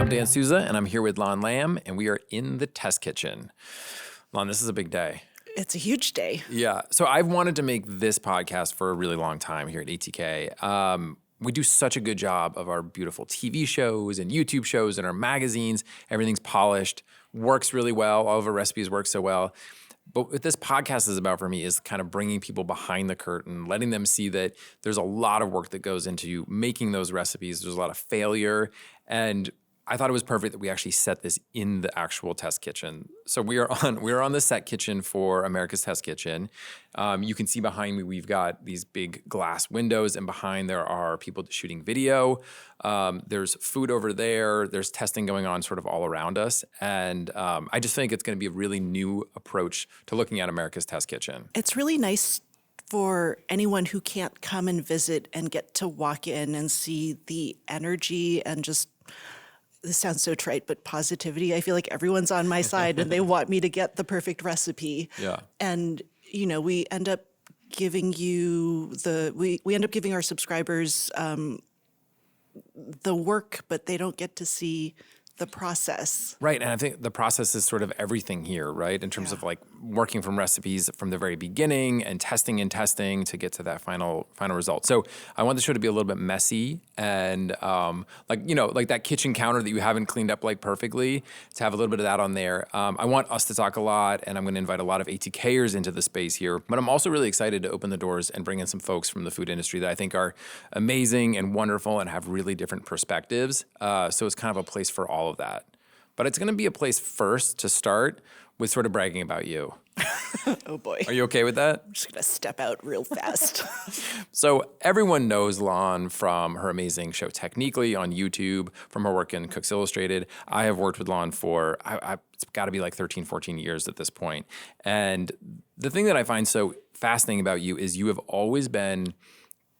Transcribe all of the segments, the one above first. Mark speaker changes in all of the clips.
Speaker 1: I'm Dan Souza, and I'm here with Lon Lamb, and we are in the test kitchen. Lon, this is a big day.
Speaker 2: It's a huge day.
Speaker 1: Yeah. So I've wanted to make this podcast for a really long time here at ATK. We do such a good job of our beautiful TV shows and YouTube shows and our magazines. Everything's polished, works really well. All of our recipes work so well. But what this podcast is about for me is kind of bringing people behind the curtain, letting them see that there's a lot of work that goes into making those recipes. There's a lot of failure. And I thought it was perfect that we actually set this in the actual test kitchen. So we are on the set kitchen for America's Test Kitchen. You can see behind me, we've got these big glass windows, and behind there are people shooting video. There's food over there. There's testing going on sort of all around us. And I just think it's going to be a really new approach to looking at America's Test Kitchen.
Speaker 2: It's really nice for anyone who can't come and visit and get to walk in and see the energy and just, this sounds so trite, but positivity. I feel like everyone's on my side and they want me to get the perfect recipe.
Speaker 1: Yeah.
Speaker 2: And, you know, we end up giving we end up giving our subscribers the work, but they don't get to see the process.
Speaker 1: Right. And I think the process is sort of everything here, right? In terms of like working from recipes from the very beginning and testing to get to that final result. So I want the show to be a little bit messy and like that kitchen counter that you haven't cleaned up like perfectly, to have a little bit of that on there. I want us to talk a lot, and I'm going to invite a lot of ATKers into the space here. But I'm also really excited to open the doors and bring in some folks from the food industry that I think are amazing and wonderful and have really different perspectives. So it's kind of a place for all of that. But it's going to be a place first to start with sort of bragging about you.
Speaker 2: Oh boy.
Speaker 1: Are you okay with that?
Speaker 2: I'm just going to step out real fast.
Speaker 1: So everyone knows Lon from her amazing show Techniquely on YouTube, from her work in Cooks Illustrated. I have worked with Lon for, it's got to be like 13, 14 years at this point. And the thing that I find so fascinating about you is you have always been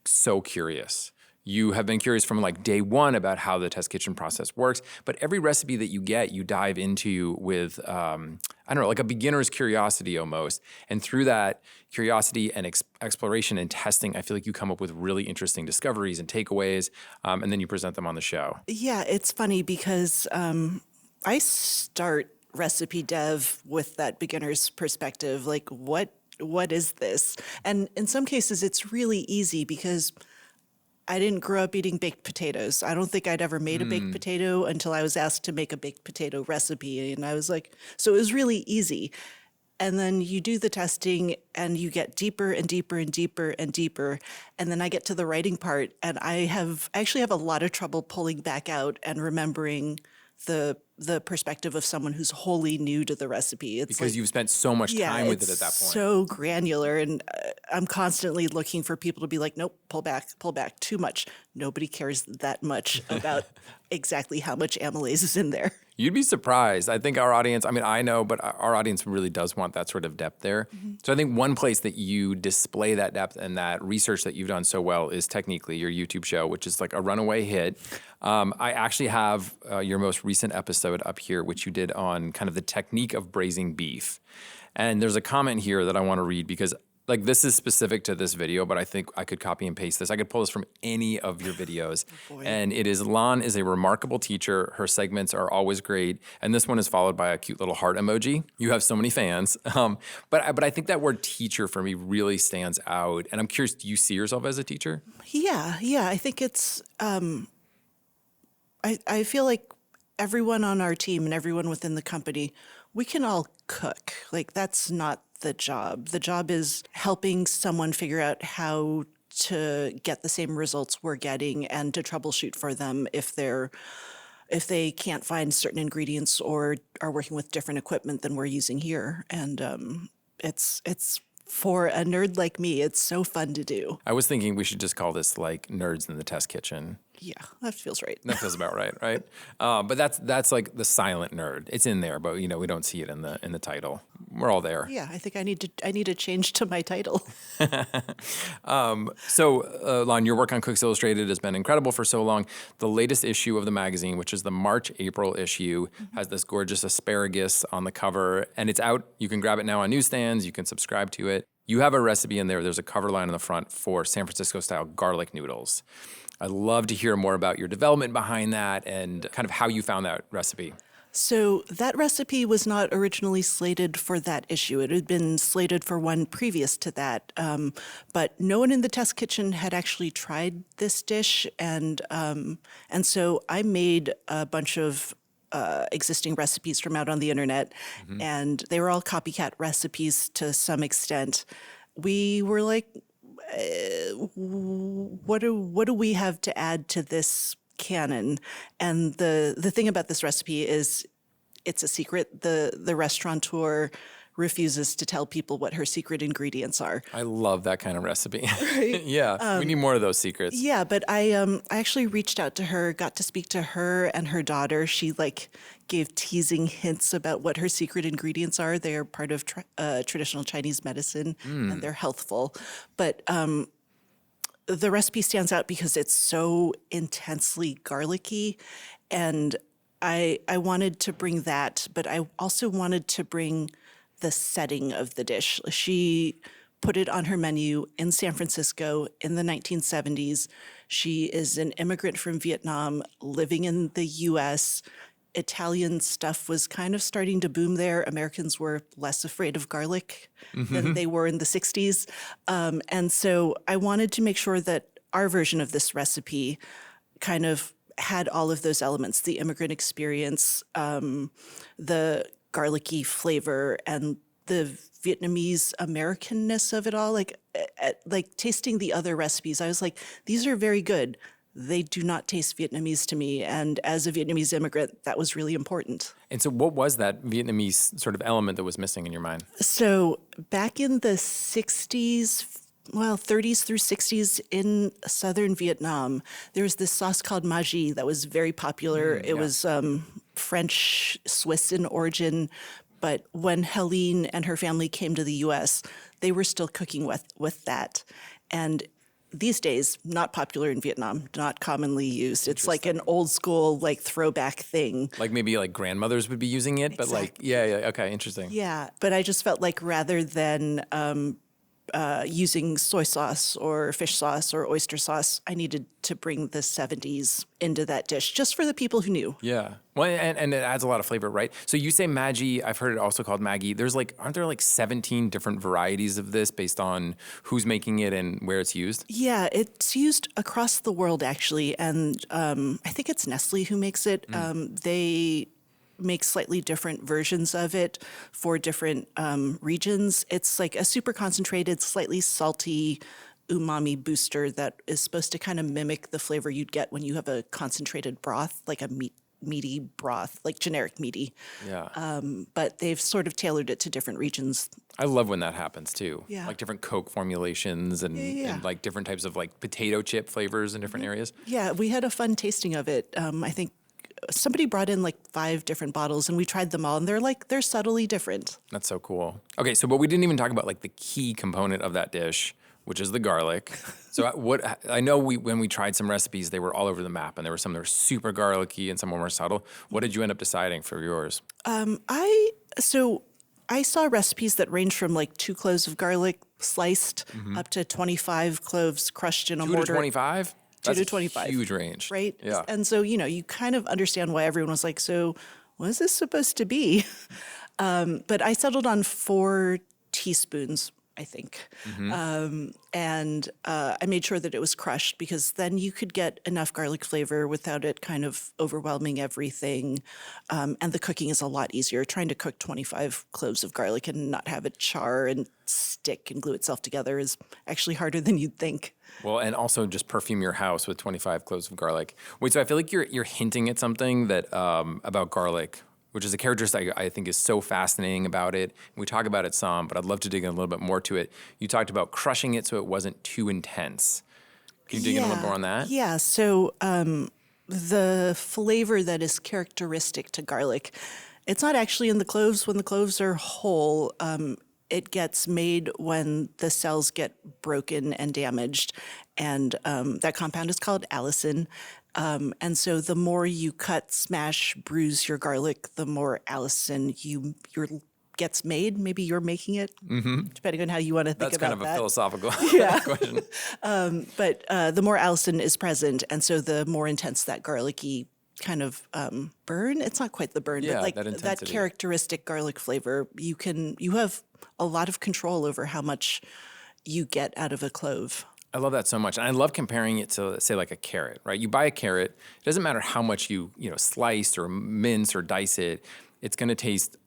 Speaker 1: so curious. You have been curious from like day one about how the test kitchen process works, but every recipe that you get, you dive into with, like a beginner's curiosity almost. And through that curiosity and exploration and testing, I feel like you come up with really interesting discoveries and takeaways, and then you present them on the show.
Speaker 2: Yeah, it's funny because I start recipe dev with that beginner's perspective, like what is this? And in some cases, it's really easy because I didn't grow up eating baked potatoes. I don't think I'd ever made a baked potato until I was asked to make a baked potato recipe. And I was like, so it was really easy. And then you do the testing and you get deeper and deeper and deeper and deeper. And then I get to the writing part, and I actually have a lot of trouble pulling back out and remembering the perspective of someone who's wholly new to the recipe. It's
Speaker 1: because you've spent so much time with it at that point.
Speaker 2: So granular, and I'm constantly looking for people to be like, nope, pull back, too much. Nobody cares that much about exactly how much amylase is in there.
Speaker 1: You'd be surprised. I think our audience, I know, but our audience really does want that sort of depth there. Mm-hmm. So I think one place that you display that depth and that research that you've done so well is Techniquely, your YouTube show, which is like a runaway hit. I actually have your most recent episode up here, which you did on kind of the technique of braising beef. And there's a comment here that I want to read because like this is specific to this video, but I think I could copy and paste this. I could pull this from any of your videos. Oh, and it is, Lon is a remarkable teacher. Her segments are always great. And this one is followed by a cute little heart emoji. You have so many fans. But I think that word teacher for me really stands out. And I'm curious, do you see yourself as a teacher?
Speaker 2: Yeah. I think it's, I feel like everyone on our team and everyone within the company, we can all cook. Like that's not the job. The job is helping someone figure out how to get the same results we're getting and to troubleshoot for them if they can't find certain ingredients or are working with different equipment than we're using here. And it's for a nerd like me, it's so fun to do.
Speaker 1: I was thinking we should just call this like Nerds in the Test Kitchen.
Speaker 2: Yeah, that feels right.
Speaker 1: That feels about right? But that's like the silent nerd. It's in there, but we don't see it in the title. We're all there.
Speaker 2: Yeah, I think I need to change to my title.
Speaker 1: So, Lon, your work on Cooks Illustrated has been incredible for so long. The latest issue of the magazine, which is the March-April issue, has this gorgeous asparagus on the cover, and it's out. You can grab it now on newsstands. You can subscribe to it. You have a recipe in there. There's a cover line on the front for San Francisco-style garlic noodles. I'd love to hear more about your development behind that and kind of how you found that recipe.
Speaker 2: So that recipe was not originally slated for that issue. It had been slated for one previous to that, but no one in the test kitchen had actually tried this dish, and so I made a bunch of existing recipes from out on the internet, and they were all copycat recipes to some extent. We were like, what do we have to add to this canon? And the thing about this recipe is it's a secret. The restaurateur refuses to tell people what her secret ingredients are.
Speaker 1: I love that kind of recipe.
Speaker 2: Right?
Speaker 1: Yeah, we need more of those secrets.
Speaker 2: Yeah, but I actually reached out to her, got to speak to her and her daughter. She gave teasing hints about what her secret ingredients are. They are part of traditional Chinese medicine, and they're healthful. But the recipe stands out because it's so intensely garlicky, and I wanted to bring that, but I also wanted to bring the setting of the dish. She put it on her menu in San Francisco in the 1970s. She is an immigrant from Vietnam living in the US. Italian stuff was kind of starting to boom there. Americans were less afraid of garlic than they were in the 60s. And so I wanted to make sure that our version of this recipe kind of had all of those elements, the immigrant experience, the garlicky flavor, and the Vietnamese Americanness of it all. Like tasting the other recipes, I was like, these are very good. They do not taste Vietnamese to me. And as a Vietnamese immigrant, that was really important.
Speaker 1: And so what was that Vietnamese sort of element that was missing in your mind?
Speaker 2: So back in the 60s, 30s through 60s in southern Vietnam, there was this sauce called Maggi that was very popular. It was French, Swiss in origin. But when Helene and her family came to the U.S., they were still cooking with that. And these days, not popular in Vietnam, not commonly used. It's like an old school, throwback thing.
Speaker 1: Like maybe grandmothers would be using it, but okay, interesting.
Speaker 2: Yeah, but I just felt like rather than using soy sauce or fish sauce or oyster sauce, I needed to bring the 70s into that dish just for the people who knew.
Speaker 1: Yeah. Well, and it adds a lot of flavor, right? So you say Maggi, I've heard it also called Maggi. There's aren't there 17 different varieties of this based on who's making it and where it's used?
Speaker 2: Yeah, it's used across the world actually. And I think it's Nestle who makes it. They make slightly different versions of it for different regions. It's like a super concentrated, slightly salty umami booster that is supposed to kind of mimic the flavor you'd get when you have a concentrated broth, like a meaty broth, like generic meaty.
Speaker 1: Yeah.
Speaker 2: But they've sort of tailored it to different regions.
Speaker 1: I love when that happens too.
Speaker 2: Yeah.
Speaker 1: Like different Coke formulations and different types of potato chip flavors in different areas.
Speaker 2: Yeah, we had a fun tasting of it. I think somebody brought in 5 different bottles and we tried them all and they're subtly different.
Speaker 1: That's so cool. Okay, so but we didn't even talk about the key component of that dish, which is the garlic. So I know when we tried some recipes, they were all over the map and there were some that were super garlicky and some more subtle. What did you end up deciding for yours?
Speaker 2: I saw recipes that range from 2 cloves of garlic sliced up to 25 cloves crushed in a
Speaker 1: 2
Speaker 2: mortar.
Speaker 1: to 25?
Speaker 2: 2 to
Speaker 1: That's
Speaker 2: 25.
Speaker 1: A huge range.
Speaker 2: Right?
Speaker 1: Yeah.
Speaker 2: And so, you kind of understand why everyone was like, so what is this supposed to be? But I settled on 4 teaspoons, I think. And I made sure that it was crushed because then you could get enough garlic flavor without it kind of overwhelming everything. And the cooking is a lot easier. Trying to cook 25 cloves of garlic and not have it char and stick and glue itself together is actually harder than you'd think.
Speaker 1: Well, and also just perfume your house with 25 cloves of garlic. Wait, so I feel like you're hinting at something that about garlic, which is a characteristic I think is so fascinating about it. We talk about it some, but I'd love to dig in a little bit more to it. You talked about crushing it so it wasn't too intense. Can you dig in a little more on that?
Speaker 2: Yeah, so the flavor that is characteristic to garlic, it's not actually in the cloves. When the cloves are whole, it gets made when the cells get broken and damaged, and that compound is called allicin. And so the more you cut, smash, bruise your garlic, the more allicin you're gets made. Maybe you're making it, depending on how you want to think
Speaker 1: That's
Speaker 2: about
Speaker 1: kind of
Speaker 2: that.
Speaker 1: a philosophical question.
Speaker 2: But the more allicin is present, and so the more intense that garlicky kind of burn. It's not quite the burn,
Speaker 1: Yeah,
Speaker 2: but like
Speaker 1: that
Speaker 2: that
Speaker 1: intensity.
Speaker 2: characteristic garlic flavor. You have a lot of control over how much you get out of a clove.
Speaker 1: I love that so much. And I love comparing it to, say, like a carrot, right? You buy a carrot, it doesn't matter how much you slice or mince or dice it, it's going to taste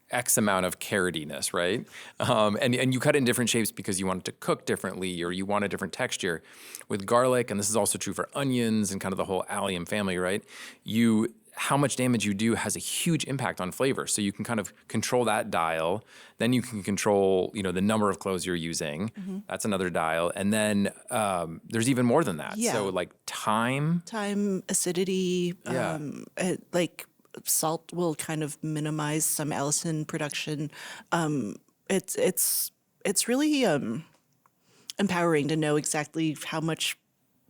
Speaker 1: X amount of carrotiness, right? And you cut it in different shapes because you want it to cook differently or you want a different texture. With garlic, and this is also true for onions and kind of the whole allium family, right? How much damage you do has a huge impact on flavor. So you can kind of control that dial. Then you can control, the number of cloves you're using. That's another dial. And then there's even more than that.
Speaker 2: Yeah.
Speaker 1: So like time,
Speaker 2: acidity,
Speaker 1: Yeah.
Speaker 2: like salt will kind of minimize some allicin production. It's really empowering to know exactly how much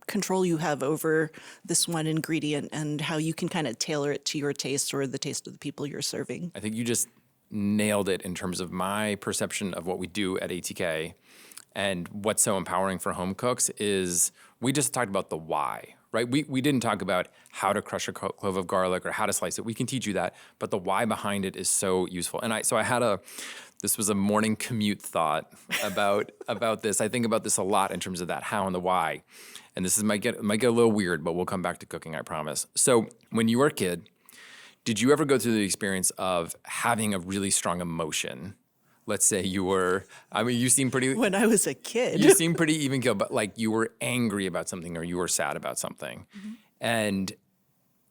Speaker 2: control you have over this one ingredient and how you can kind of tailor it to your taste or the taste of the people you're serving.
Speaker 1: I think you just nailed it in terms of my perception of what we do at ATK. And what's so empowering for home cooks is we just talked about the why, right? We didn't talk about how to crush a clove of garlic or how to slice it. We can teach you that, but the why behind it is so useful. And this was a morning commute thought about this. I think about this a lot in terms of that how and the why. And this might get a little weird, but we'll come back to cooking, I promise. So when you were a kid, did you ever go through the experience of having a really strong emotion? Let's say you seem pretty...
Speaker 2: When I was a kid.
Speaker 1: You seem pretty even keel, but like you were angry about something or you were sad about something. And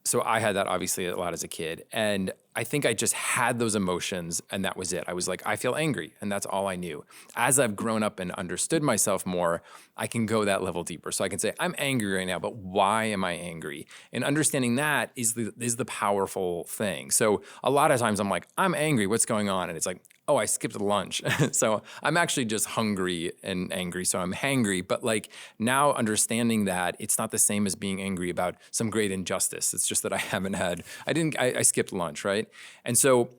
Speaker 1: so I had that obviously a lot as a kid. And I think I just had those emotions and that was it. I was like, I feel angry and that's all I knew. As I've grown up and understood myself more, I can go that level deeper. So I can say, I'm angry right now, but why am I angry? And understanding that is the powerful thing. So a lot of times I'm like, I'm angry, what's going on? And it's like, oh, I skipped lunch. So I'm actually just hungry and angry, so I'm hangry. But like now understanding that it's not the same as being angry about some great injustice. It's just that I skipped lunch, right? And so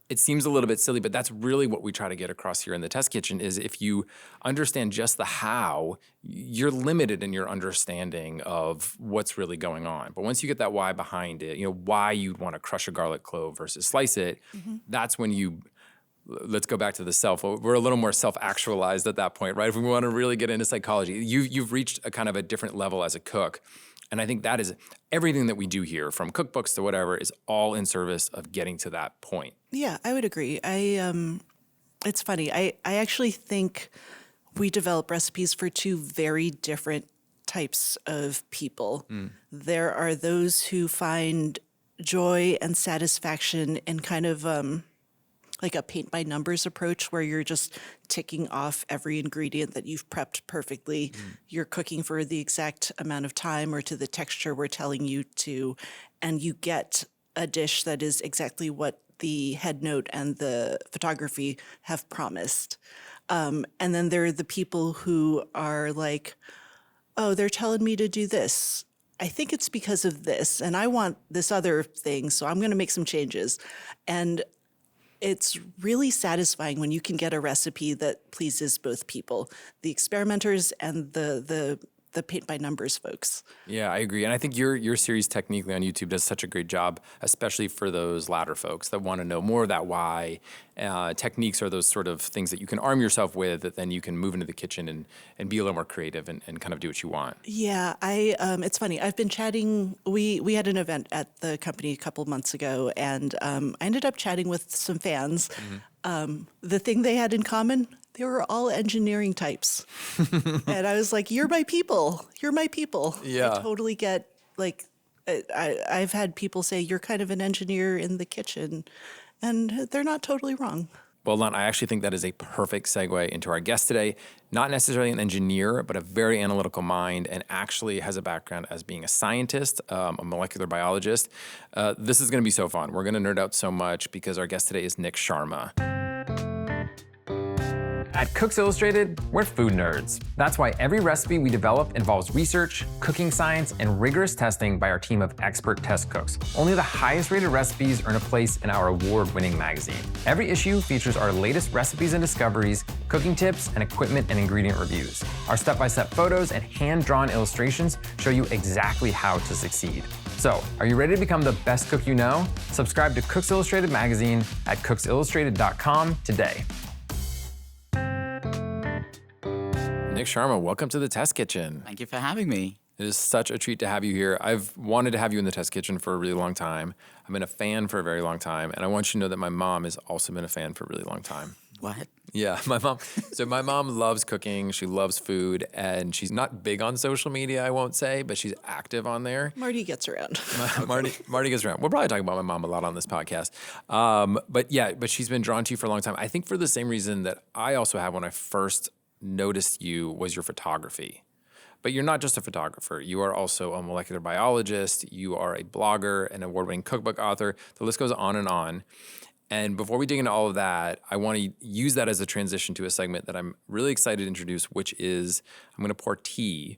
Speaker 1: it seems a little bit silly, but that's really what we try to get across here in the test kitchen is if you understand just the how, you're limited in your understanding of what's really going on. But once you get that why behind it, why you'd want to crush a garlic clove versus slice it, that's when let's go back to the self. We're a little more self-actualized at that point, right? If we want to really get into psychology, you've reached a kind of a different level as a cook. And I think that is everything that we do here, from cookbooks to whatever, is all in service of getting to that point.
Speaker 2: Yeah, I would agree. It's funny. I actually think we develop recipes for two very different types of people. There are those who find joy and satisfaction in kind of like a paint by numbers approach where you're just ticking off every ingredient that you've prepped perfectly. You're cooking for the exact amount of time or to the texture we're telling you to, and you get a dish that is exactly what the head note and the photography have promised. And then there are the people who are like, oh, they're telling me to do this. I think it's because of this, and I want this other thing, so I'm going to make some changes. And it's really satisfying when you can get a recipe that pleases both people, the experimenters and the paint by numbers folks.
Speaker 1: Yeah, I agree. And I think your series technically on YouTube does such a great job, especially for those latter folks that want to know more of that why. Techniques are those sort of things that you can arm yourself with that then you can move into the kitchen and be a little more creative and kind of do what you want.
Speaker 2: Yeah, it's funny. I've been chatting. We had an event at the company a couple months ago, and I ended up chatting with some fans. The thing they had in common, they were all engineering types. And I was like, you're my people. You're my people.
Speaker 1: Yeah.
Speaker 2: I totally get, like, I've had people say, you're kind of an engineer in the kitchen. And they're not totally wrong.
Speaker 1: Well, Lon, I actually think that is a perfect segue into our guest today. Not necessarily an engineer, but a very analytical mind, and actually has a background as being a scientist, a molecular biologist. This is going to be so fun. We're going to nerd out so much because our guest today is Nik Sharma. At Cooks Illustrated, we're food nerds. That's why every recipe we develop involves research, cooking science, and rigorous testing by our team of expert test cooks. Only the highest rated recipes earn a place in our award-winning magazine. Every issue features our latest recipes and discoveries, cooking tips, and equipment and ingredient reviews. Our step-by-step photos and hand-drawn illustrations show you exactly how to succeed. So, are you ready to become the best cook you know? Subscribe to Cooks Illustrated magazine at cooksillustrated.com today. Nik Sharma, welcome to the Test Kitchen.
Speaker 3: Thank you for having me.
Speaker 1: It is such a treat to have you here. I've wanted to have you in the Test Kitchen for a really long time. I've been a fan for a very long time, and I want you to know that my mom has also been a fan for a really long time.
Speaker 3: What?
Speaker 1: Yeah, my mom. So my mom loves cooking. She loves food, and she's not big on social media, I won't say, but she's active on there.
Speaker 2: Marty gets around.
Speaker 1: Marty gets around. We'll probably talk about my mom a lot on this podcast. But she's been drawn to you for a long time. I think for the same reason that I also have when I first noticed you was your photography. But you're not just a photographer. You are also a molecular biologist. You are a blogger, an award-winning cookbook author. The list goes on and on. And before we dig into all of that, I want to use that as a transition to a segment that I'm really excited to introduce, which is I'm going to pour tea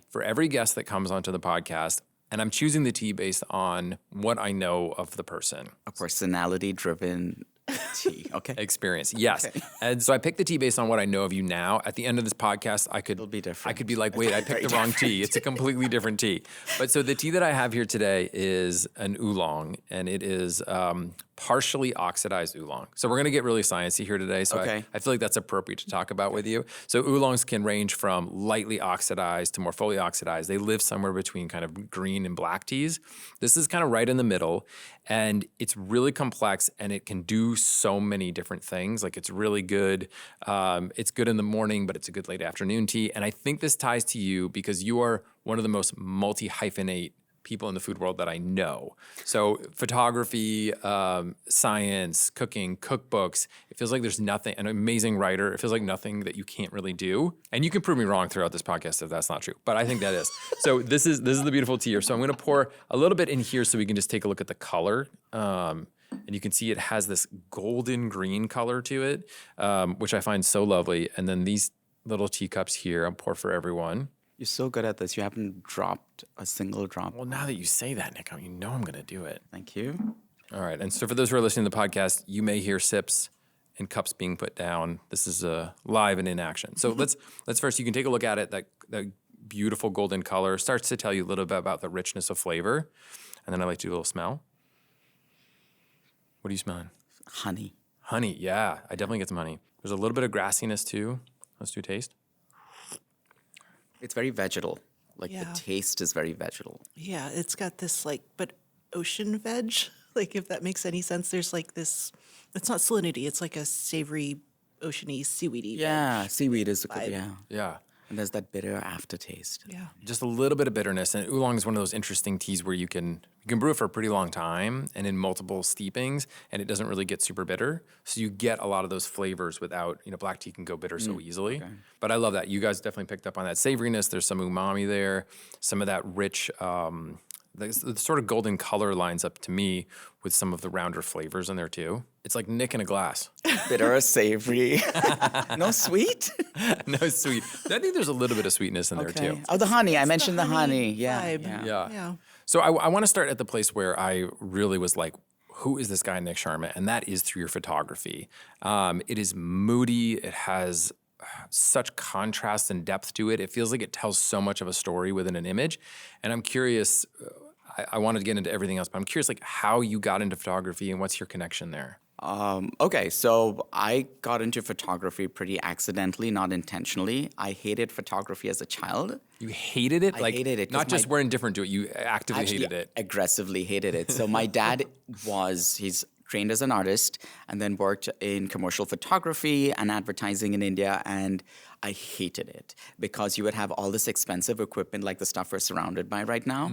Speaker 1: for every guest that comes onto the podcast. And I'm choosing the tea based on what I know of the person.
Speaker 3: A personality-driven tea, okay?
Speaker 1: Experience, yes. Okay. And so I picked the tea based on what I know of you now. At the end of this podcast,
Speaker 3: It'll be different.
Speaker 1: I could be like, wait, I picked the wrong tea. It's a completely different tea. But so the tea that I have here today is an oolong, and it is partially oxidized oolong. So we're going to get really sciencey here today. So I feel like that's appropriate to talk about with you. So oolongs can range from lightly oxidized to more fully oxidized. They live somewhere between kind of green and black teas. This is kind of right in the middle, and it's really complex, and it can do so many different things. Like it's really good. It's good in the morning, but it's a good late afternoon tea. And I think this ties to you because you are one of the most multi-hyphenate people in the food world that I know. So photography, science, cooking, cookbooks, it feels like there's nothing, an amazing writer, it feels like nothing that you can't really do. And you can prove me wrong throughout this podcast if that's not true, but I think that is. So this is the beautiful tea here. So I'm gonna pour a little bit in here so we can just take a look at the color. And you can see it has this golden green color to it, which I find so lovely. And then these little teacups here, I'll pour for everyone.
Speaker 3: You're so good at this. You haven't dropped a single drop.
Speaker 1: Well, now that you say that, Nik, you know I'm going to do it.
Speaker 3: Thank you.
Speaker 1: All right. And so for those who are listening to the podcast, you may hear sips and cups being put down. This is live and in action. So let's first, you can take a look at it. That beautiful golden color starts to tell you a little bit about the richness of flavor. And then I like to do a little smell. What are you smelling?
Speaker 3: Honey.
Speaker 1: Honey, yeah. I definitely get some honey. There's a little bit of grassiness too. Let's do a taste.
Speaker 3: It's very vegetal. Like the taste is very vegetal.
Speaker 2: Yeah, it's got this but ocean veg, like if that makes any sense. There's like this, it's not salinity, it's like a savory, oceany, seaweedy veg
Speaker 3: seaweed is good,
Speaker 1: Yeah.
Speaker 3: And there's that bitter aftertaste.
Speaker 2: Yeah.
Speaker 1: Just a little bit of bitterness. And oolong is one of those interesting teas where you can brew it for a pretty long time and in multiple steepings, and it doesn't really get super bitter. So you get a lot of those flavors without, black tea can go bitter so easily. Okay. But I love that. You guys definitely picked up on that savoriness. There's some umami there, some of that rich, the sort of golden color lines up to me with some of the rounder flavors in there too. It's like Nik in a glass.
Speaker 3: Bitter or savory. No sweet?
Speaker 1: No sweet. I think there's a little bit of sweetness in there too.
Speaker 3: Oh, the honey. I mentioned the
Speaker 2: honey
Speaker 3: honey. Yeah.
Speaker 2: Yeah.
Speaker 1: So I want to start at the place where I really was like, who is this guy, Nik Sharma? And that is through your photography. It is moody. It has such contrast and depth to it. It feels like it tells so much of a story within an image. And I'm curious, I wanted to get into everything else, but I'm curious how you got into photography and what's your connection there?
Speaker 3: Okay, so I got into photography pretty accidentally, not intentionally. I hated photography as a child.
Speaker 1: You hated it?
Speaker 3: I hated it.
Speaker 1: Not just were indifferent to it, you actively hated it.
Speaker 3: Aggressively hated it. So my dad he's trained as an artist and then worked in commercial photography and advertising in India, and I hated it because you would have all this expensive equipment like the stuff we're surrounded by right now,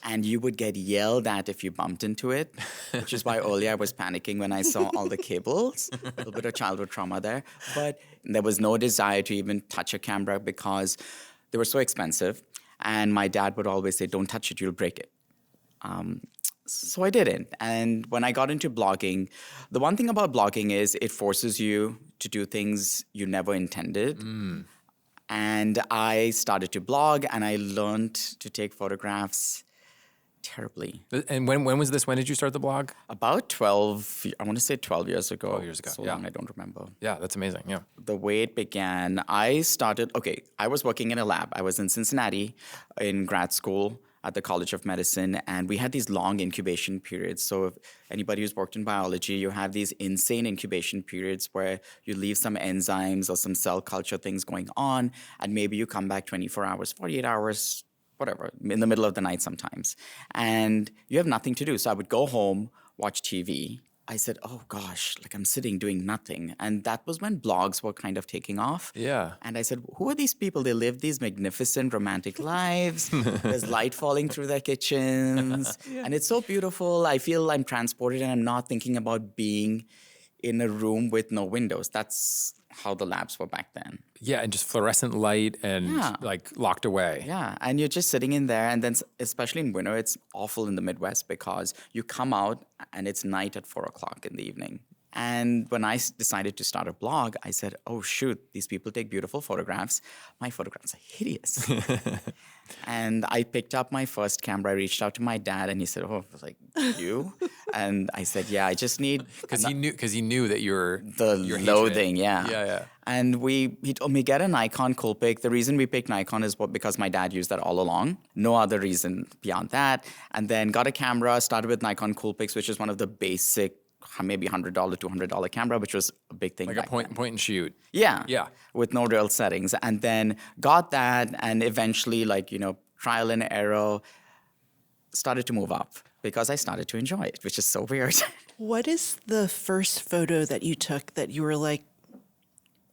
Speaker 3: and you would get yelled at if you bumped into it, which is why earlier I was panicking when I saw all the cables. A little bit of childhood trauma there. But there was no desire to even touch a camera because they were so expensive, and my dad would always say, don't touch it, you'll break it. So I didn't. And when I got into blogging, the one thing about blogging is it forces you to do things you never intended. And I started to blog and I learned to take photographs terribly.
Speaker 1: And when was this? When did you start the blog?
Speaker 3: About 12, I want to say 12 years ago.
Speaker 1: 12 years ago,
Speaker 3: So
Speaker 1: yeah.
Speaker 3: long, I don't remember.
Speaker 1: Yeah, that's amazing. Yeah.
Speaker 3: The way it began, I was working in a lab. I was in Cincinnati in grad school at the College of Medicine, and we had these long incubation periods. So if anybody who's worked in biology, you have these insane incubation periods where you leave some enzymes or some cell culture things going on, and maybe you come back 24 hours, 48 hours, whatever, in the middle of the night sometimes. And you have nothing to do. So I would go home, watch TV. I said, oh gosh, like I'm sitting doing nothing. And that was when blogs were kind of taking off.
Speaker 1: Yeah.
Speaker 3: And I said, who are these people? They live these magnificent romantic lives. There's light falling through their kitchens. And it's so beautiful. I feel I'm transported and I'm not thinking about being in a room with no windows. That's how the labs were back then.
Speaker 1: Yeah, and just fluorescent light and like locked away.
Speaker 3: Yeah, and you're just sitting in there, and then especially in winter, it's awful in the Midwest because you come out and it's night at 4 o'clock in the evening. And when I decided to start a blog, I said, oh shoot, these people take beautiful photographs. My photographs are hideous. And I picked up my first camera. I reached out to my dad, and he said, "Oh, I was like, you?" And I said, "Yeah, I just need."
Speaker 1: Because he knew that your
Speaker 3: loathing,
Speaker 1: hatred.
Speaker 3: yeah.
Speaker 1: Yeah.
Speaker 3: And he told me get a Nikon Coolpic. The reason we picked Nikon is because my dad used that all along. No other reason beyond that. And then got a camera. Started with Nikon Coolpics, which is one of the basic, maybe $100, $200 camera, which was a big thing.
Speaker 1: Like a point and shoot.
Speaker 3: Yeah.
Speaker 1: Yeah.
Speaker 3: With no real settings. And then got that, and eventually, trial and error, started to move up because I started to enjoy it, which is so weird.
Speaker 2: What is the first photo that you took that you were like,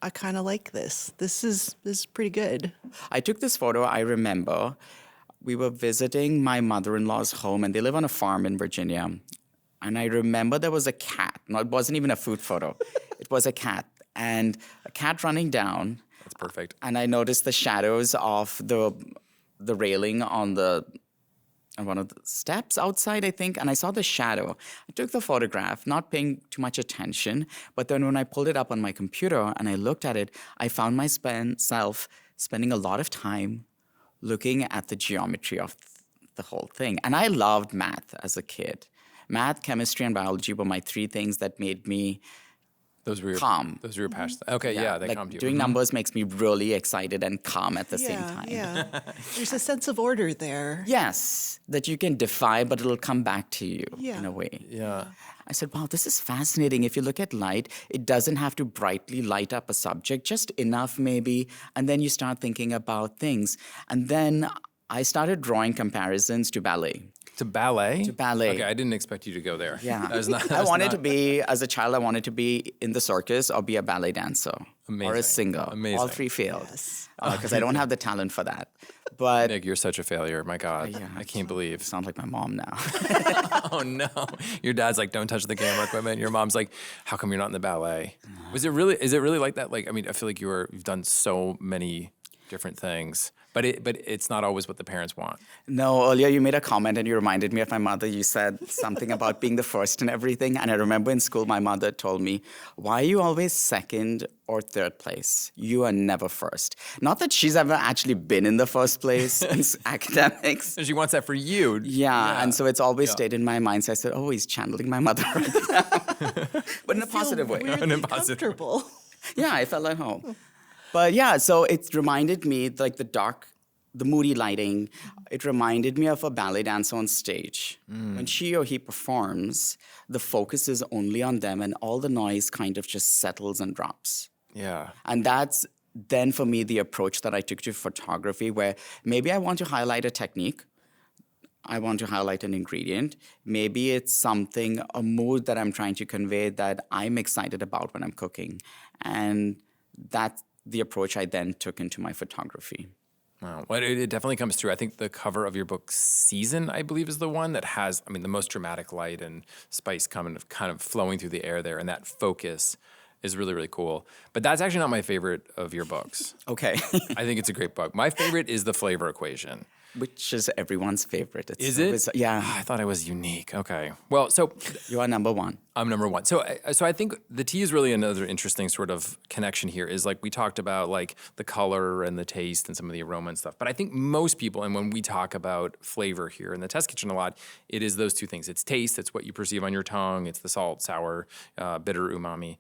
Speaker 2: I kind of like this. This is pretty good.
Speaker 3: I took this photo, I remember. We were visiting my mother-in-law's home, and they live on a farm in Virginia. And I remember there was a cat. No, it wasn't even a food photo. It was a cat. And a cat running down.
Speaker 1: That's perfect.
Speaker 3: And I noticed the shadows of the railing on one of the steps outside, I think. And I saw the shadow. I took the photograph, not paying too much attention. But then when I pulled it up on my computer and I looked at it, I found myself spending a lot of time looking at the geometry of the whole thing. And I loved math as a kid. Math, chemistry, and biology were my three things that made me calm.
Speaker 1: Those were your passions. Okay, yeah, they calmed you.
Speaker 3: Doing numbers makes me really excited and calm at the same time.
Speaker 2: Yeah, there's a sense of order there.
Speaker 3: Yes, that you can defy, but it'll come back to you in a way.
Speaker 1: Yeah.
Speaker 3: I said, wow, this is fascinating. If you look at light, it doesn't have to brightly light up a subject, just enough maybe, and then you start thinking about things. And then I started drawing comparisons to ballet.
Speaker 1: To ballet?
Speaker 3: To ballet.
Speaker 1: Okay, I didn't expect you to go there.
Speaker 3: Yeah. As a child, I wanted to be in the circus or be a ballet dancer.
Speaker 1: Amazing.
Speaker 3: Or a singer.
Speaker 1: Amazing.
Speaker 3: All three failed. Because I don't have the talent for that. But
Speaker 1: Nik, you're such a failure. My God.
Speaker 3: yeah,
Speaker 1: I can't believe.
Speaker 3: sound like my mom now.
Speaker 1: Oh, no. Your dad's like, don't touch the camera equipment. Your mom's like, how come you're not in the ballet? Is it really like that? Like, I mean, I feel like you've done so many different things, but it's not always what the parents want.
Speaker 3: No, earlier you made a comment and you reminded me of my mother. You said something about being the first in everything. And I remember in school, my mother told me, why are you always second or third place? You are never first. Not that she's ever actually been in the first place in academics.
Speaker 1: And she wants that for you.
Speaker 3: Yeah, and so it's always stayed in my mind. So I said, oh, he's channeling my mother right now. But in a positive way.
Speaker 2: Weirdly comfortable.
Speaker 3: Yeah, I felt at home. But yeah, so it reminded me, like the moody lighting, it reminded me of a ballet dancer on stage. When she or he performs, the focus is only on them and all the noise kind of just settles and drops.
Speaker 1: Yeah.
Speaker 3: And that's then for me the approach that I took to photography, where maybe I want to highlight a technique. I want to highlight an ingredient. Maybe it's something, a mood that I'm trying to convey that I'm excited about when I'm cooking. And that's the approach I then took into my photography.
Speaker 1: Wow. Well, it definitely comes through. I think the cover of your book, Season, I believe, is the one that has, I mean, the most dramatic light and spice kind of flowing through the air there. And that focus is really, really cool. But that's actually not my favorite of your books.
Speaker 3: Okay.
Speaker 1: I think it's a great book. My favorite is The Flavor Equation.
Speaker 3: which is everyone's favorite. It's
Speaker 1: Is it?
Speaker 3: always- yeah.
Speaker 1: I thought I was unique. Okay. Well, so
Speaker 3: You are number one.
Speaker 1: I'm number one. So I think the tea is really another interesting sort of connection here is like we talked about like the color and the taste and some of the aroma and stuff. But I think most people, and when we talk about flavor here in the test kitchen a lot, it is those two things. It's taste, it's what you perceive on your tongue, it's the salt, sour, bitter, umami.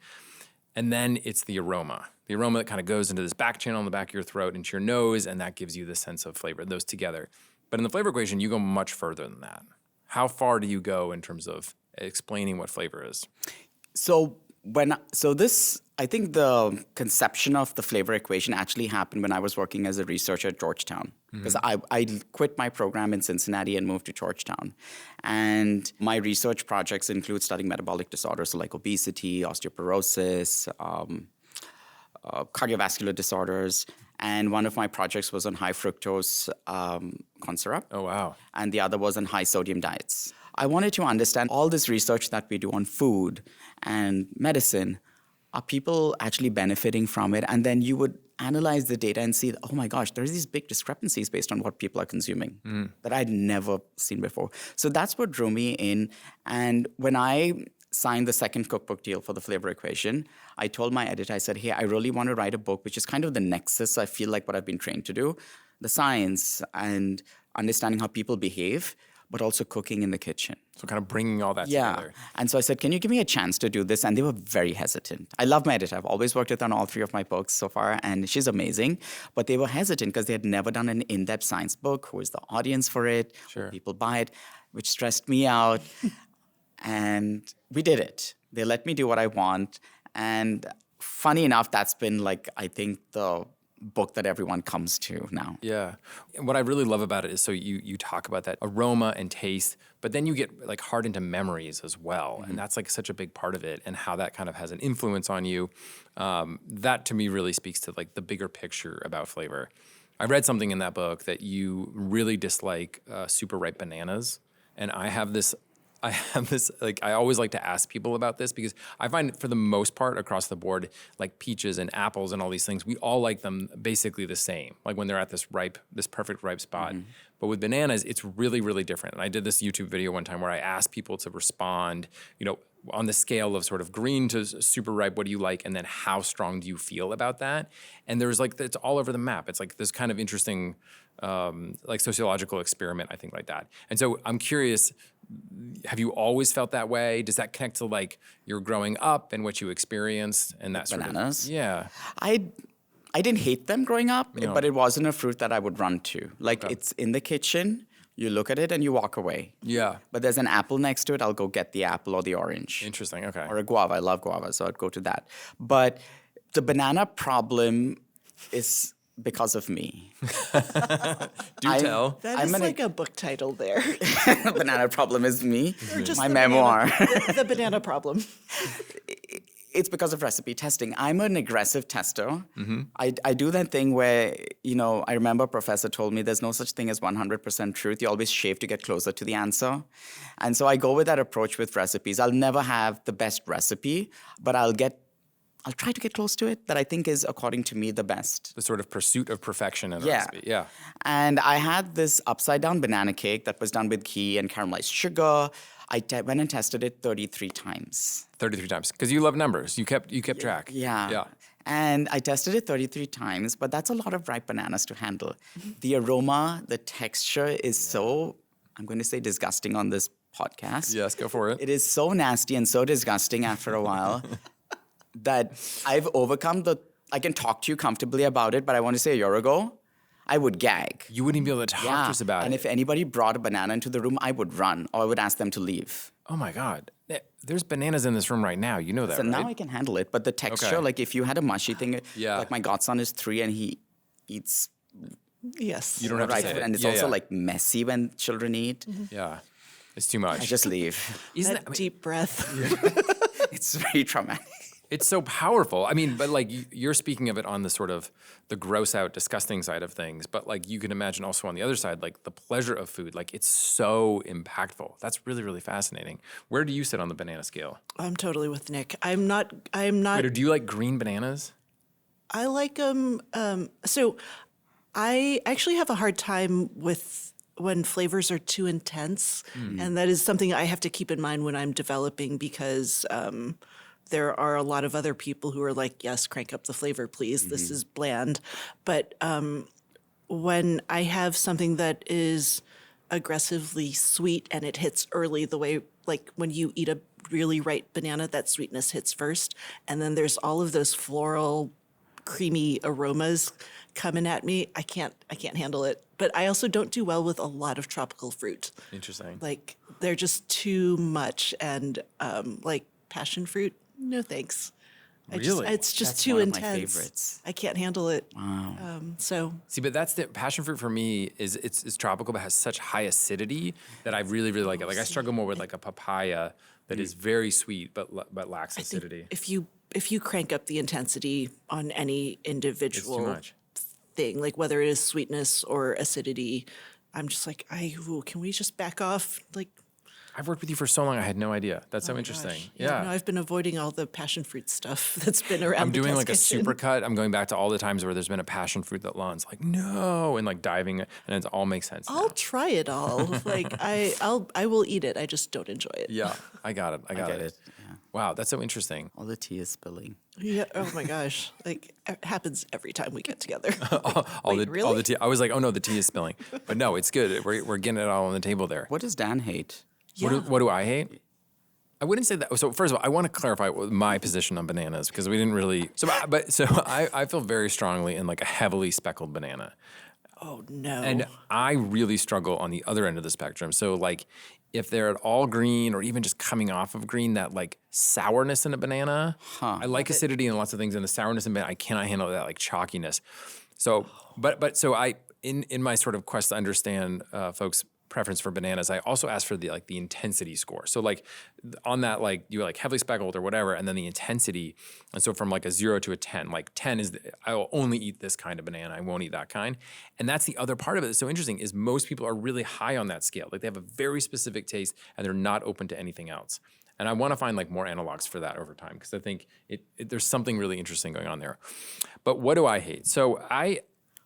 Speaker 1: And then it's the aroma that kind of goes into this back channel in the back of your throat, into your nose, and that gives you the sense of flavor, those together. But in the flavor equation, you go much further than that. How far do you go in terms of explaining what flavor is?
Speaker 3: I think the conception of the flavor equation actually happened when I was working as a researcher at Georgetown. Because I quit my program in Cincinnati and moved to Georgetown. And my research projects include studying metabolic disorders, so like obesity, osteoporosis, cardiovascular disorders. And one of my projects was on high fructose corn syrup.
Speaker 1: Oh, wow.
Speaker 3: And the other was on high sodium diets. I wanted to understand all this research that we do on food and medicine. Are people actually benefiting from it? And then you would analyze the data and see, oh my gosh, there's these big discrepancies based on what people are consuming that I'd never seen before. So that's what drew me in. And when I signed the second cookbook deal for the flavor equation, I told my editor, I said, hey, I really want to write a book, which is kind of the nexus, I feel like what I've been trained to do, the science and understanding how people behave, but also cooking in the kitchen.
Speaker 1: So kind of bringing all that
Speaker 3: Yeah.
Speaker 1: together.
Speaker 3: And so I said, can you give me a chance to do this? And they were very hesitant. I love my editor. I've always worked with her on all three of my books so far, and she's amazing. But they were hesitant because they had never done an in-depth science book. Who is the audience for it?
Speaker 1: Sure.
Speaker 3: Will people buy it? Which stressed me out. And we did it. They let me do what I want. And funny enough, that's been like, I think, the book that everyone comes to now.
Speaker 1: Yeah. And what I really love about it is so you talk about that aroma and taste, but then you get like hard into memories as well. And that's like such a big part of it and how that kind of has an influence on you. That to me really speaks to like the bigger picture about flavor. I read something in that book that you really dislike super ripe bananas. And I have this, like, I always like to ask people about this because I find for the most part across the board, like peaches and apples and all these things, we all like them basically the same, like when they're at this perfect ripe spot. But with bananas, it's really, really different. And I did this YouTube video one time where I asked people to respond, on the scale of sort of green to super ripe, what do you like? And then how strong do you feel about that? And there's like, it's all over the map. It's like this kind of interesting, like sociological experiment, I think, like that. And so I'm curious, have you always felt that way? Does that connect to like your growing up and what you experienced and that sort
Speaker 3: Bananas?
Speaker 1: of? Yeah.
Speaker 3: I didn't hate them growing up, but it wasn't a fruit that I would run to. Like it's in the kitchen, you look at it and you walk away.
Speaker 1: Yeah.
Speaker 3: But there's an apple next to it, I'll go get the apple or the orange.
Speaker 1: Interesting. Okay.
Speaker 3: Or a guava. I love guava, so I'd go to that. But the banana problem is because of me.
Speaker 1: Do tell.
Speaker 2: That is like a book title there.
Speaker 3: The banana problem is me.
Speaker 2: Or just
Speaker 3: My
Speaker 2: the
Speaker 3: memoir.
Speaker 2: The banana problem.
Speaker 3: It's because of recipe testing. I'm an aggressive tester. I do that thing where, I remember a professor told me there's no such thing as 100% truth. You always shave to get closer to the answer. And so I go with that approach with recipes. I'll never have the best recipe, but I'll try to get close to it that I think is, according to me, the best.
Speaker 1: The sort of pursuit of perfection in a recipe. Yeah.
Speaker 3: And I had this upside-down banana cake that was done with ghee and caramelized sugar. I went and tested it 33 times.
Speaker 1: 33 times. Because you love numbers. You kept track.
Speaker 3: Yeah.
Speaker 1: Yeah.
Speaker 3: And I tested it 33 times, but that's a lot of ripe bananas to handle. The aroma, the texture is so, I'm going to say disgusting on this podcast.
Speaker 1: Yes, go for it.
Speaker 3: It is so nasty and so disgusting after a while that I've overcome I can talk to you comfortably about it, but I want to say a year ago, I would gag.
Speaker 1: You wouldn't even be able to talk to us about
Speaker 3: And
Speaker 1: it.
Speaker 3: if anybody brought a banana into the room, I would run or I would ask them to leave.
Speaker 1: Oh my God. There's bananas in this room right now. You know that,
Speaker 3: So
Speaker 1: right?
Speaker 3: now I can handle it. But the texture,
Speaker 1: Okay.
Speaker 3: like if you had a mushy thing,
Speaker 1: Yeah.
Speaker 3: like my godson is 3 and he eats
Speaker 2: Yes.
Speaker 1: You don't have to
Speaker 3: right
Speaker 1: say
Speaker 3: food,
Speaker 1: it.
Speaker 3: and it's
Speaker 1: Yeah,
Speaker 3: also
Speaker 1: yeah.
Speaker 3: like messy when children eat.
Speaker 1: Yeah. It's too
Speaker 3: I
Speaker 1: much.
Speaker 3: just leave.
Speaker 1: Isn't
Speaker 2: That
Speaker 1: that,
Speaker 2: deep breath.
Speaker 3: It's very traumatic.
Speaker 1: it's so powerful. I mean, but like you're speaking of it on the sort of the gross out, disgusting side of things. But like you can imagine also on the other side, like the pleasure of food, like it's so impactful. That's really, really fascinating. Where do you sit on the banana scale?
Speaker 2: I'm totally with Nick. I'm not.
Speaker 1: Wait, do you like green bananas?
Speaker 2: I like them. So I actually have a hard time with when flavors are too intense. And that is something I have to keep in mind when I'm developing because there are a lot of other people who are like, yes, crank up the flavor, please. This is bland. But when I have something that is aggressively sweet and it hits early, the way like when you eat a really ripe banana, that sweetness hits first. And then there's all of those floral, creamy aromas coming at me. I can't handle it. But I also don't do well with a lot of tropical fruit.
Speaker 1: Interesting.
Speaker 2: Like they're just too much. And like passion fruit, no thanks.
Speaker 1: Really?
Speaker 2: It's just
Speaker 3: That's
Speaker 2: too
Speaker 3: one of my
Speaker 2: intense.
Speaker 3: favorites.
Speaker 2: I can't handle it. So
Speaker 1: See, but that's the passion fruit for me is it's tropical but has such high acidity that I really, really like it. Like I struggle more with like a papaya that is very sweet but lacks acidity.
Speaker 2: if you crank up the intensity on any individual
Speaker 1: much.
Speaker 2: thing, like whether it is sweetness or acidity, I'm just like, can we just back off? Like,
Speaker 1: I've worked with you for so long, I had no idea. That's so interesting.
Speaker 2: gosh.
Speaker 1: Yeah.
Speaker 2: No, I've been avoiding all the passion fruit stuff that's been around.
Speaker 1: I'm
Speaker 2: the
Speaker 1: doing like a
Speaker 2: test kitchen.
Speaker 1: super cut. I'm going back to all the times where there's been a passion fruit that Lon's like, no, and like diving, and it all makes sense.
Speaker 2: I'll try it all. Like I will eat it. I just don't enjoy it.
Speaker 1: Yeah, I got it. I got
Speaker 3: get
Speaker 1: it.
Speaker 3: it, yeah.
Speaker 1: Wow, that's so interesting.
Speaker 3: All the tea is spilling.
Speaker 2: Yeah. Oh my gosh. Like it happens every time we get together.
Speaker 1: All
Speaker 2: Wait,
Speaker 1: the
Speaker 2: really?
Speaker 1: tea. I was like, oh no, the tea is spilling. But no, it's good. We're getting it all on the table there.
Speaker 3: What does Dan hate?
Speaker 2: Yeah.
Speaker 1: What do I hate? I wouldn't say that. So first of all, I want to clarify my position on bananas because we didn't really. I feel very strongly in like a heavily speckled banana.
Speaker 2: Oh no.
Speaker 1: And I really struggle on the other end of the spectrum. So like if they're at all green or even just coming off of green, that like sourness in a banana. I like acidity and lots of things, and the sourness in banana, I cannot handle that like chalkiness. So, so I in my sort of quest to understand folks' preference for bananas, I also asked for the intensity score. So like on that, like you're like heavily speckled or whatever, and then the intensity. And so from like a 0 to a 10, like 10 is I will only eat this kind of banana. I won't eat that kind. And that's the other part of it that's so interesting is most people are really high on that scale. Like they have a very specific taste and they're not open to anything else. And I want to find like more analogs for that over time because I think there's something really interesting going on there. But what do I hate? So I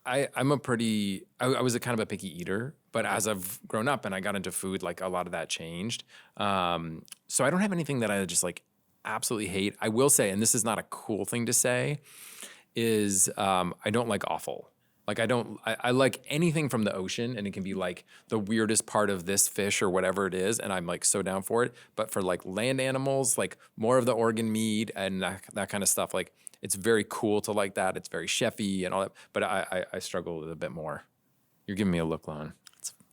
Speaker 1: was a kind of a picky eater, but as I've grown up and I got into food, like a lot of that changed. So I don't have anything that I just like absolutely hate. I will say, and this is not a cool thing to say, is I don't like offal. Like I like anything from the ocean, and it can be like the weirdest part of this fish or whatever it is, and I'm like so down for it. But for like land animals, like more of the organ meat and that kind of stuff, like it's very cool to like that. It's very chefy and all that, but I struggle with it a bit more. You're giving me a look, Lon.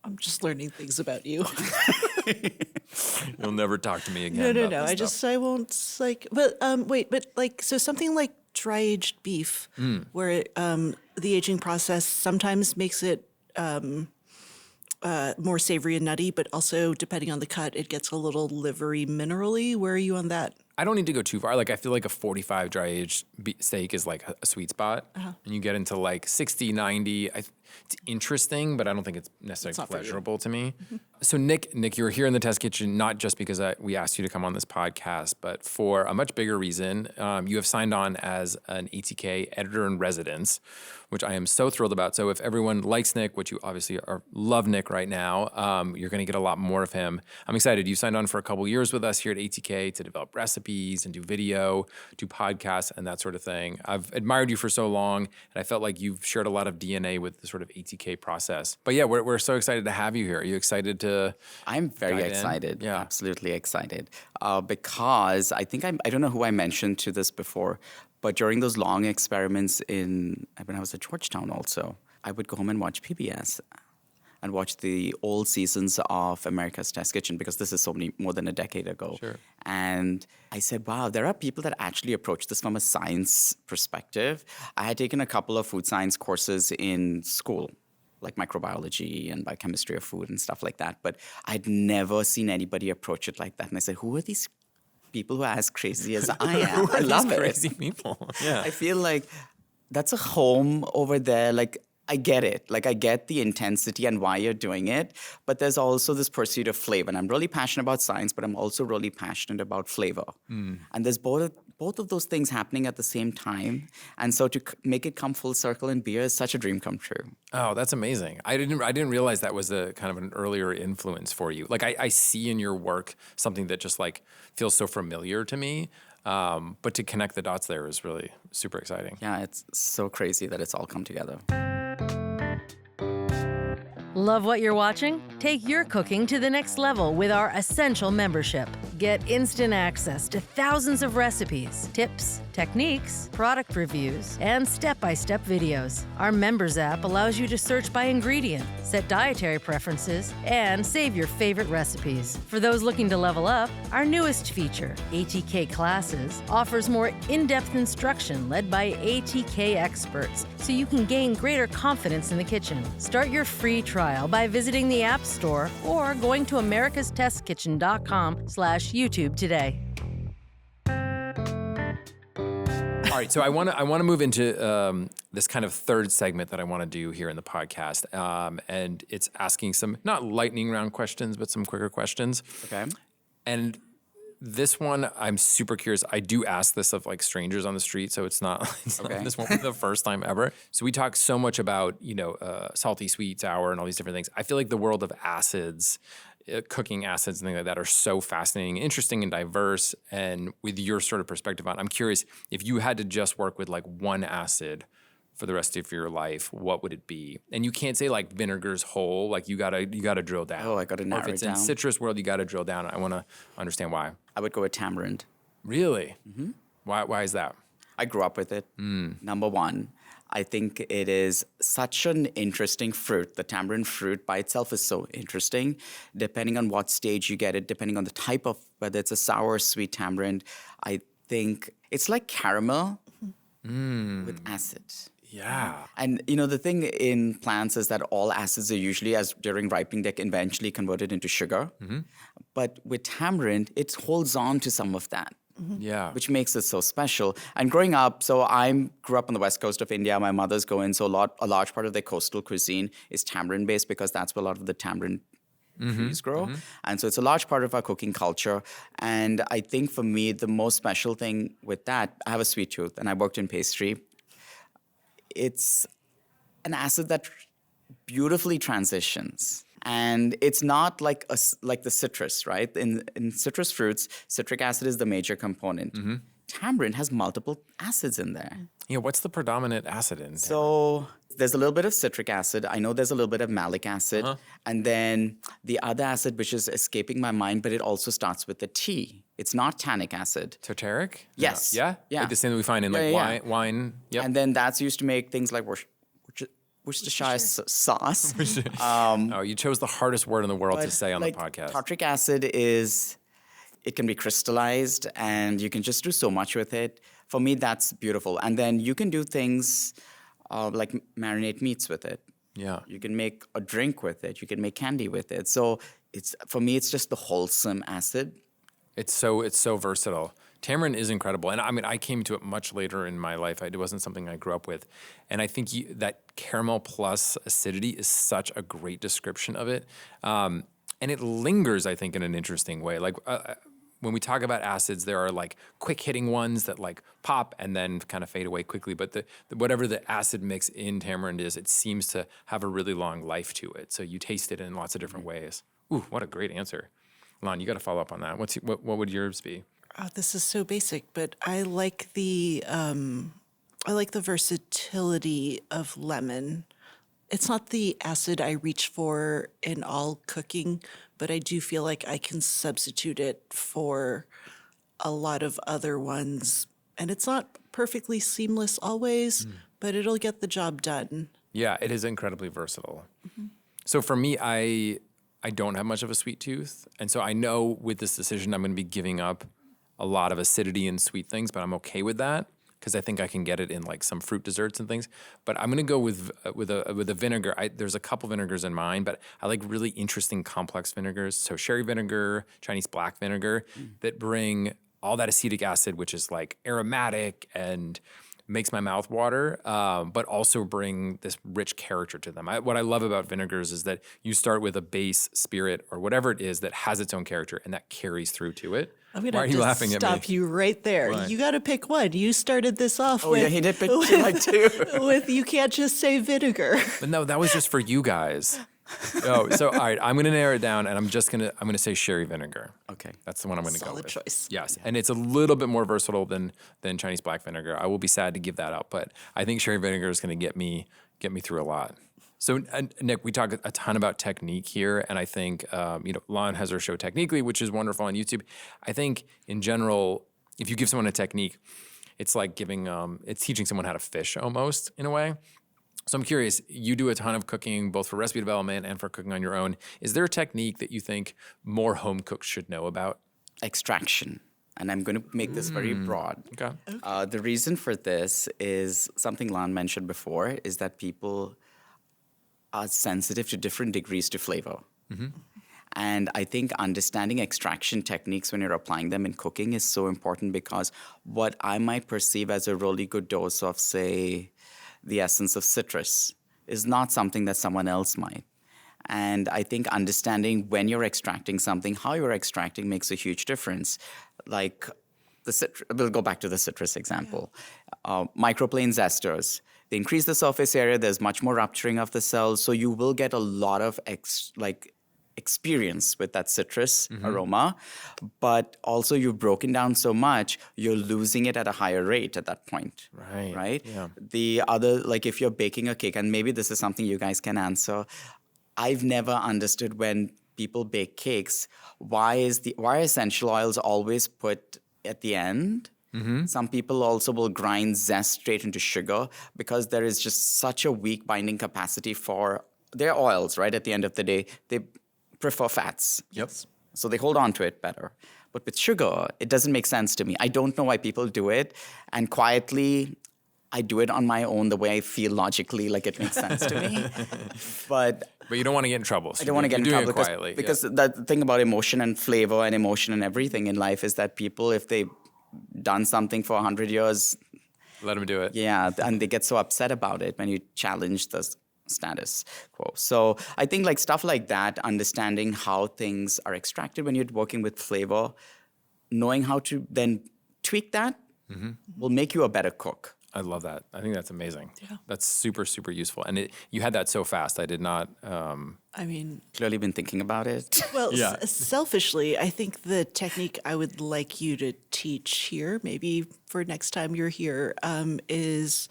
Speaker 2: I'm just learning things about you.
Speaker 1: You'll never talk to me again.
Speaker 2: No.
Speaker 1: about this stuff.
Speaker 2: I won't like. But wait. But like, so something like dry aged beef, where the aging process sometimes makes it more savory and nutty, but also depending on the cut, it gets a little livery, minerally. Where are you on that?
Speaker 1: I don't need to go too far. Like I feel like a 45 dry aged steak is like a sweet spot, and you get into like 60, 90. It's interesting, but I don't think it's necessarily
Speaker 2: not for you.
Speaker 1: pleasurable to me. So Nik, you're here in the test kitchen not just because we asked you to come on this podcast, but for a much bigger reason. You have signed on as an ATK editor in residence, which I am so thrilled about. So if everyone likes Nik, which you obviously love Nik right now, you're going to get a lot more of him. I'm excited. You signed on for a couple years with us here at ATK to develop recipes and do video, do podcasts, and that sort of thing. I've admired you for so long, and I felt like you've shared a lot of DNA with the sort of ATK process. But yeah, we're so excited to have you here. Are you excited to?
Speaker 3: I'm very
Speaker 1: dive in?
Speaker 3: excited.
Speaker 1: Yeah.
Speaker 3: Absolutely excited. Because I think I don't know who I mentioned to this before, but during those long experiments when I was at Georgetown also, I would go home and watch PBS and watch the old seasons of America's Test Kitchen because this is more than a decade ago.
Speaker 1: Sure.
Speaker 3: And I said, wow, there are people that actually approach this from a science perspective. I had taken a couple of food science courses in school, like microbiology and biochemistry of food and stuff like that. But I'd never seen anybody approach it like that. And I said, who are these people who are as crazy as I am?
Speaker 1: Who are
Speaker 3: I love
Speaker 1: these
Speaker 3: it.
Speaker 1: crazy people? Yeah.
Speaker 3: I feel like that's a home over there. Like I get it. Like, I get the intensity and why you're doing it, but there's also this pursuit of flavor. And I'm really passionate about science, but I'm also really passionate about flavor. And there's both of those things happening at the same time. And so to make it come full circle in beer is such a dream come true.
Speaker 1: Oh, that's amazing. I didn't realize that was a kind of an earlier influence for you. Like I see in your work something that just like feels so familiar to me. But to connect the dots there is really super exciting.
Speaker 3: Yeah, it's so crazy that it's all come together.
Speaker 4: Love what you're watching? Take your cooking to the next level with our Essential membership. Get instant access to thousands of recipes, tips, techniques, product reviews, and step-by-step videos. Our members app allows you to search by ingredient, set dietary preferences, and save your favorite recipes. For those looking to level up, our newest feature, ATK Classes, offers more in-depth instruction led by ATK experts so you can gain greater confidence in the kitchen. Start your free trial by visiting the App Store or going to americastestkitchen.com/YouTube today.
Speaker 1: All right, so I want to move into this kind of third segment that I want to do here in the podcast, and it's asking some not lightning round questions, but some quicker questions.
Speaker 3: Okay.
Speaker 1: And this one, I'm super curious. I do ask this of like strangers on the street, so it's not this won't be the first time ever. So we talk so much about salty, sweet, sour, and all these different things. I feel like the world of acids, cooking acids and things like that are so fascinating, interesting, and diverse. And with your sort of perspective on, I'm curious if you had to just work with like one acid for the rest of your life, what would it be? And you can't say like vinegar's whole. Like you gotta drill down.
Speaker 3: Oh, I gotta narrow it down.
Speaker 1: If it's in citrus world, you gotta drill down. I want to understand why.
Speaker 3: I would go with tamarind.
Speaker 1: Really? Mm-hmm. Why is that?
Speaker 3: I grew up with it. Number one, I think it is such an interesting fruit. The tamarind fruit by itself is so interesting. Depending on what stage you get it, depending on the type of, whether it's a sour or sweet tamarind, I think it's like caramel with acid.
Speaker 1: Yeah.
Speaker 3: And the thing in plants is that all acids are usually, as during ripening, they can eventually converted into sugar. But with tamarind, it holds on to some of that.
Speaker 1: Yeah.
Speaker 3: Which makes it so special. And growing up, so I grew up on the west coast of India. My mother's going, so a large part of their coastal cuisine is tamarind based because that's where a lot of the tamarind trees grow. And so it's a large part of our cooking culture. And I think for me, the most special thing with that, I have a sweet tooth and I worked in pastry. It's an acid that beautifully transitions. And it's not like the citrus, right? In citrus fruits, citric acid is the major component. Tamarind has multiple acids in there.
Speaker 1: Yeah, what's the predominant acid in?
Speaker 3: So there's a little bit of citric acid. I know there's a little bit of malic acid. And then the other acid, which is escaping my mind, but it also starts with the T. It's not tannic acid.
Speaker 1: Tartaric?
Speaker 3: Yes.
Speaker 1: Yeah?
Speaker 3: Yeah.
Speaker 1: Like the same that we find in like wine. Yep.
Speaker 3: And then that's used to make things like Worcestershire sauce.
Speaker 1: Oh, you chose the hardest word in the world to say on the podcast.
Speaker 3: Tartaric acid it can be crystallized and you can just do so much with it. For me, that's beautiful. And then you can do things like marinate meats with it.
Speaker 1: Yeah.
Speaker 3: You can make a drink with it. You can make candy with it. So for me, it's just the wholesome acid.
Speaker 1: It's so versatile. Tamarind is incredible. And I mean, I came to it much later in my life. It wasn't something I grew up with. And I think that caramel plus acidity is such a great description of it. And it lingers, I think, in an interesting way. Like when we talk about acids, there are like quick hitting ones that like pop and then kind of fade away quickly. But whatever the acid mix in tamarind is, it seems to have a really long life to it. So you taste it in lots of different ways. Ooh, what a great answer. Lon, you got to follow up on that. What would yours be?
Speaker 2: Oh, this is so basic, but I like the versatility of lemon. It's not the acid I reach for in all cooking, but I do feel like I can substitute it for a lot of other ones. And it's not perfectly seamless always, but it'll get the job done.
Speaker 1: Yeah, it is incredibly versatile. So for me, I don't have much of a sweet tooth. And so I know with this decision, I'm going to be giving up a lot of acidity and sweet things, but I'm okay with that because I think I can get it in like some fruit desserts and things. But I'm going to go with a vinegar. There's a couple vinegars in mind, but I like really interesting complex vinegars. So sherry vinegar, Chinese black vinegar that bring all that acetic acid, which is like aromatic and makes my mouth water, but also bring this rich character to them. What I love about vinegars is that you start with a base spirit or whatever it is that has its own character, and that carries through to it.
Speaker 2: I'm going
Speaker 1: Why are
Speaker 2: to
Speaker 1: you
Speaker 2: have
Speaker 1: laughing
Speaker 2: to
Speaker 1: at me?
Speaker 2: stop you right there.
Speaker 1: Why?
Speaker 2: You got to pick one. You started this off
Speaker 3: Oh
Speaker 2: with,
Speaker 3: yeah, he did pick like two.
Speaker 2: with you can't just say vinegar.
Speaker 1: But no, that was just for you guys. Oh, so all right, I'm gonna narrow it down, and I'm gonna say sherry vinegar.
Speaker 3: Okay.
Speaker 1: That's the one I'm gonna go
Speaker 2: Solid
Speaker 1: with.
Speaker 2: choice.
Speaker 1: Yes, and it's a little bit more versatile than Chinese black vinegar. I will be sad to give that up, but I think sherry vinegar is gonna get me through a lot. So Nick, we talk a ton about technique here, and I think Lon has her show Techniquely, which is wonderful on YouTube. I think in general, if you give someone a technique, it's like it's teaching someone how to fish almost in a way. So I'm curious, you do a ton of cooking, both for recipe development and for cooking on your own. Is there a technique that you think more home cooks should know about?
Speaker 3: Extraction. And I'm going to make this very broad.
Speaker 1: Okay.
Speaker 3: The reason for this is something Lan mentioned before, is that people are sensitive to different degrees to flavor. And I think understanding extraction techniques when you're applying them in cooking is so important, because what I might perceive as a really good dose of, say, the essence of citrus is not something that someone else might. And I think understanding when you're extracting something, how you're extracting makes a huge difference. Like we'll go back to the citrus example. Microplane zesters. They increase the surface area. There's much more rupturing of the cells. So you will get a lot of experience with that citrus aroma, but also you've broken down so much, you're losing it at a higher rate at that point. Right?
Speaker 1: Yeah.
Speaker 3: The other, like if you're baking a cake, and maybe this is something you guys can answer, I've never understood when people bake cakes, why are essential oils always put at the end? Some people also will grind zest straight into sugar, because there is just such a weak binding capacity for their oils, right? At the end of the day, they prefer fats.
Speaker 1: Yep.
Speaker 3: So they hold on to it better. But with sugar, it doesn't make sense to me. I don't know why people do it. And quietly, I do it on my own the way I feel logically, like it makes sense to me. But
Speaker 1: you don't want to get in trouble. So
Speaker 3: I don't want to get in
Speaker 1: you're doing
Speaker 3: trouble
Speaker 1: it quietly.
Speaker 3: because the thing about emotion and flavor and emotion and everything in life is that people, if they've done something for 100 years,
Speaker 1: Let them do it.
Speaker 3: yeah, and they get so upset about it when you challenge the status quo. So I think like stuff like that, understanding how things are extracted when you're working with flavor, knowing how to then tweak that will make you a better cook.
Speaker 1: I love that. I think that's amazing.
Speaker 2: Yeah.
Speaker 1: That's super, super useful. And you had that so fast. I did not.
Speaker 2: I mean,
Speaker 3: Clearly been thinking about it.
Speaker 2: well,
Speaker 1: Yeah.
Speaker 2: selfishly, I think the technique I would like you to teach here, maybe for next time you're here, is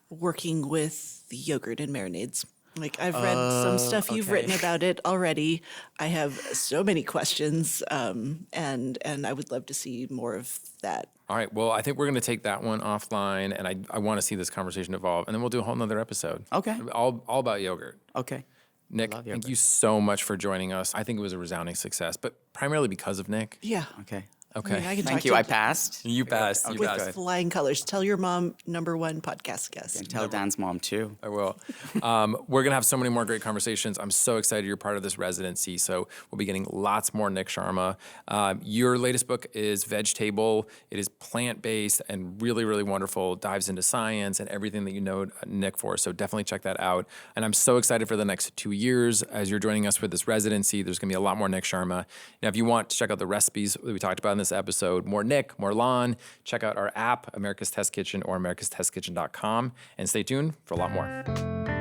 Speaker 2: working with the yogurt and marinades. Like I've read some stuff you've written about it already. I have so many questions, and I would love to see more of that.
Speaker 1: All right. Well, I think we're going to take that one offline, and I want to see this conversation evolve, and then we'll do a whole nother episode.
Speaker 3: Okay.
Speaker 1: All about yogurt.
Speaker 3: Okay.
Speaker 1: Nick,
Speaker 3: love
Speaker 1: thank
Speaker 3: yogurt.
Speaker 1: you so much for joining us. I think it was a resounding success, but primarily because of Nick.
Speaker 2: Yeah.
Speaker 3: Okay.
Speaker 1: Okay.
Speaker 2: I mean, I can
Speaker 3: Thank
Speaker 2: talk
Speaker 3: you.
Speaker 2: to
Speaker 3: I passed.
Speaker 1: You passed. You
Speaker 2: with
Speaker 1: passed.
Speaker 2: flying colors. Tell your mom, #1 podcast guest.
Speaker 3: And tell Dan's mom too.
Speaker 1: I will. We're going to have so many more great conversations. I'm so excited you're part of this residency. So we'll be getting lots more Nik Sharma. Your latest book is Vegetable. It is plant-based and really, really wonderful. Dives into science and everything that you know Nick for. So definitely check that out. And I'm so excited for the next 2 years as you're joining us for this residency. There's going to be a lot more Nik Sharma. Now, if you want to check out the recipes that we talked about in this episode, more Nick, more Lon, check out our app, America's Test Kitchen or americastestkitchen.com, and stay tuned for a lot more.